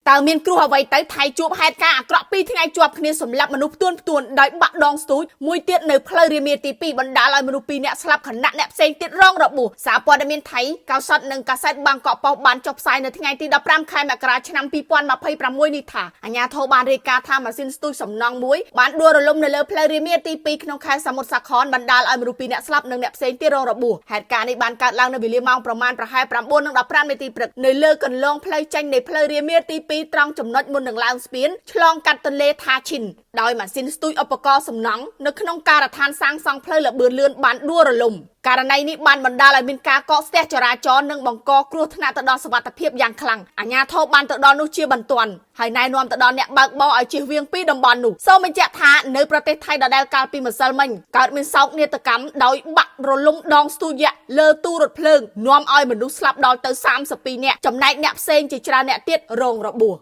តើមានគ្រោះអ្វីទៅថៃជួបហេតុការណ៍អាក្រក់2ថ្ងៃជាប់គ្នាសម្លាប់មនុស្សផ្ទួនដោយបាក់ដងស្ទូចមួយទៀតនៅផ្លូវរាមាទី2បណ្ដាលឲ្យមនុស្ស2នាក់ស្លាប់ខណៈអ្នកផ្សេងទៀតរងរបួសសារព័ត៌មានថៃកោសតនិងកាសែតបាងកកប៉ុស្តិ៍បានចុះផ្សាយនៅថ្ងៃទី15ខែមករាឆ្នាំ2026នេះថាអាជ្ញាធរបានរាយការណ៍ថាម៉ាស៊ីនស្ទូចសំណង់មួយបានដួលរលំនៅលើផ្លូវរាមាទី2ក្នុងខេត្តសមុទ្រសាខនបណ្ដាលឲ្យមនុស្ស2នាក់ស្លាប់និងអ្នកផ្សេងទៀតរងរបួសហេតុការណ៍នេះបានកើតឡើងនៅវេលាម៉ោងប្រមាណប្រហែល 9:15 នាទីព្រឹកនៅលើកន្លងផ្លូវចេញនៃផ្លូវរាមាទី2ត្រង់ចំណុចមុននឹងឡើងស្ពានឆ្លងកាត់ទន្លេថាឈិនដោយម៉ាស៊ីនស្ទូចឧបករណ៍សំណង់នៅក្នុងការដ្ឋានសាងសង់ផ្លូវល្បឿនលឿនបានដួលរលំករណីនេះបានបណ្ដាលឲ្យមានការកកស្ទះចរាចរណ៍និងបង្កគ្រោះថ្នាក់ទៅដល់សុវត្ថិភាពយ៉ាងខ្លាំងអាជ្ញាធរបានទៅដល់នោះជាបន្ទាន់ហើយណែនាំទៅដល់អ្នកបើកបរឲ្យជៀសវាងពីតំបន់នោះសូមបញ្ជាក់ថានៅប្រទេសថៃដដែលកាលពីម្សិលមិញកើតមានសោកនាដកម្មដោយបាក់រលំដងស្ទូចយក្សលើទូរថភ្លើងនាំឲ្យមនុស្សស្លាប់ដល់ទៅ32នាក់ចំណែកអ្នកផ្សេងជាច្រើនអ្នកទៀតរងរបួស